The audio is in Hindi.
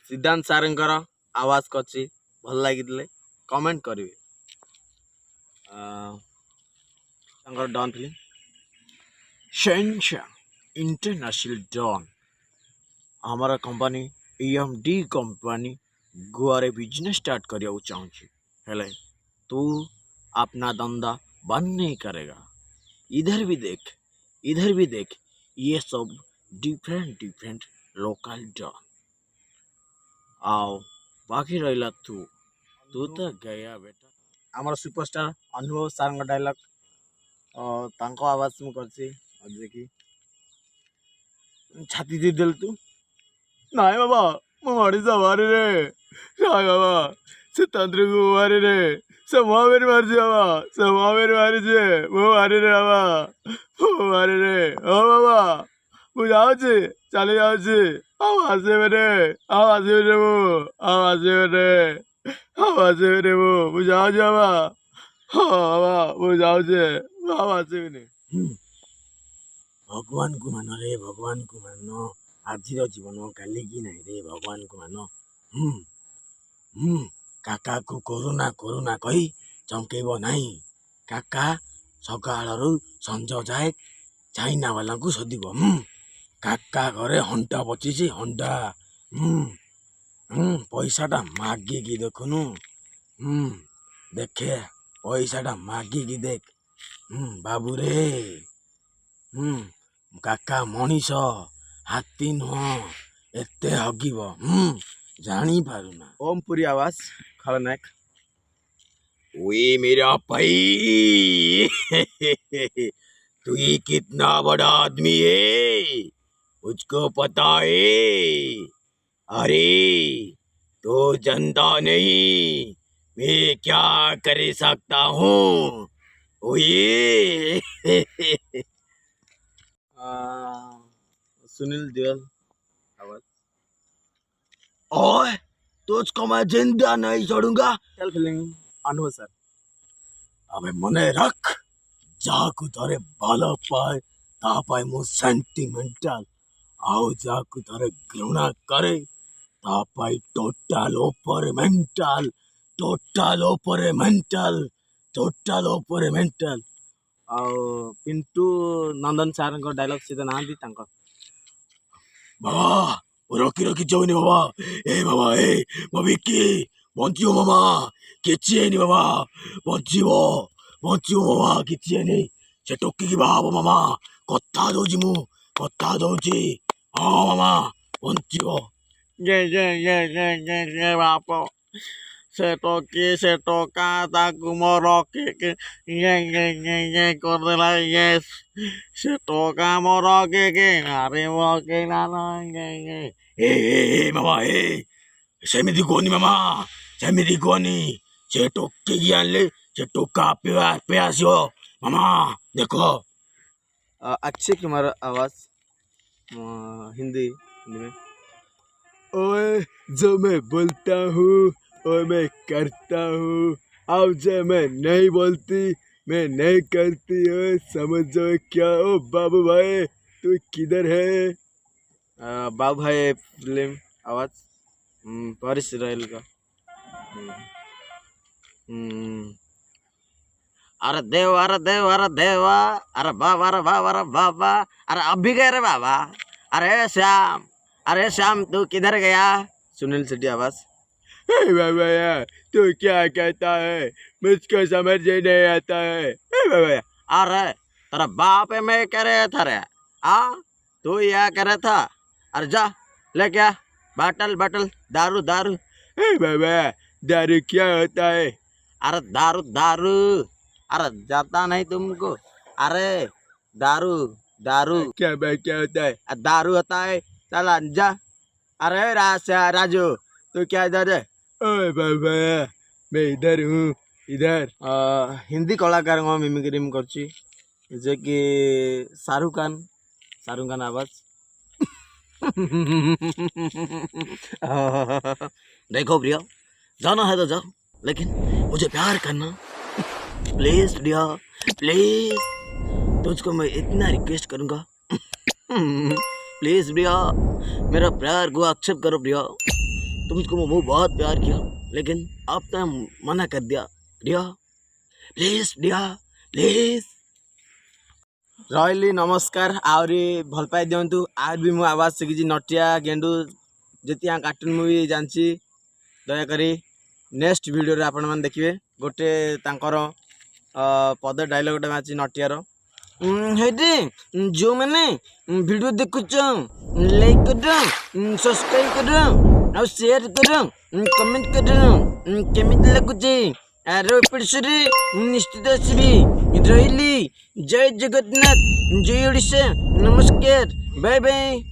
सिद्धांत सारंकर आवाज करछि भल लागिले कमेंट करिवे। डॉन फिल्म शेंशा इंटरनेशनल डॉन हमारा कंपनी EMD कंपनी गोवा रे बिजनेस स्टार्ट करिया चाहूँ हेले तू अपना धंधा बंद नहीं करेगा। इधर भी देख ये सब डिफरेंट लोकल डॉन आओ बाकी रहा तू तो गया बेटा। आमर सुपरस्टार अनुभव सार डायलॉग तांको आवाज मु करछि देखी छाती दे देल तू नाय बाबा मो मरी जावारे रे नाय बाबा से तंत्र को मारे रे से महावीर मार जे बाबा से महावीर मारे जे मो मारे रे बाबा मो मारे रे ओ बाबा मु जाऊ छी चले जाऊ छी आवाज रे मो आवाज रे मु जाऊ छी बाबा हाँ बाबा मु जाऊ छी आवाज रे भगवान को मान रे भगवान को मान आजिर जीवन काली की नहीं रे भगवान को मान काका को कोरोना कही चमकेब नहीं काका सकाळरू संज जाए चाइना वाला को सदिब काका घरे हंटा बची हंटा पैसाटा मागिकी देखुनु देखे पैसाटा मागिकी देख बाबू रे काका मनीष हाथी नुह एते हगिब जानी पारुना। ओम पुरी आवाज खलनायक वे मेरा भाई तू ये कितना बड़ा आदमी है मुझको पता है। अरे तो जनता नहीं मैं क्या कर सकता हूँ ये सुनील दियल आवाज ओए तुझको मैं जिंदा नहीं छोड़ूंगा। चल फिल्म अनुभव सर अबे मने रख जाकू तारे बाला पाए ता पाए मो सेंटिमेंटल आओ जाकू तारे घृणा करे ता पाए टोटल ओपर मेंटल आओ पिंटू नंदन सार डायलॉग सीधा ना दी तांको बाबा रखी जाऊनी बाबा ए मबिकी बंचियो मामा किछि नहीं बाबा बंचियो बाबा किछि नहीं से टोकी की बाबा मामा कथा दौची हाँ मामा बंचियो ये बापो से टोका ताकू मोर के ये कर देला ये से टोका मोर के अरे वो के ना ए मामा सेमिति कोनी मामा सेमिति कोनी से टोके की आनले से टोका पे आसियो मामा देखो। अक्षय कुमार आवाज हिंदी में ओए जो मैं बोलता हूँ और मैं करता हूँ अब जो मैं नहीं बोलती मैं नहीं करती हो समझो क्या। ओ बाबू भाई तू किधर है। बाबू भाई फिल्म आवाज परिस रायल का अरे देवा अरे बाबा अरे अभी गए रे बाबा अरे श्याम तू किधर गया। सुनील शेट्टी आवाज बाबा यार तू क्या कहता है मुझको समझ ही नहीं आता है बाबा। अरे तेरा बाप है मैं कह रहा था रे तू यह कह रहा था अरे जा ले क्या बाटल दारू बाबा दारू क्या होता है। अरे दारू अरे जाता नहीं तुमको अरे दारू क्या होता है दारू होता है चल जा। अरे राजू तो क्या इधर है। ओए बाबा मैं इधर हूँ इधर हिंदी कलाकार मिमिक्री करछि जे कि शाहरुख खान आवाज देखो प्रिया जाना है तो जाओ लेकिन मुझे प्यार करना प्लीज प्रिया प्लीज तुझको मैं इतना रिक्वेस्ट करूँगा प्लीज प्रिया मेरा प्यार को एक्सेप्ट करो प्रिया तुमको मैं बहुत प्यार किया लेकिन अब तो मना कर दिया। दिया प्लीज दिया प्लीज रही नमस्कार आहरी भल पाई दिंतु आज भी मु आवाज शिखी नटिया गेंडू जितिया कार्टून मुवी जानची दयाकोरी नेक्स्ट वीडियो रे आपण मैंने देखिए गोटे तांकर पद डायलॉग गोटे माची नटियार हेडी जो मैंने वीडियो देखुच लाइक कर सब्सक्राइब कर शेयर कर कमेंट कर केमिति लगुचे आरो एपिसोड निश्चित आसबी रही जय जगन्नाथ जय ओडिशा नमस्कार बाय बाय।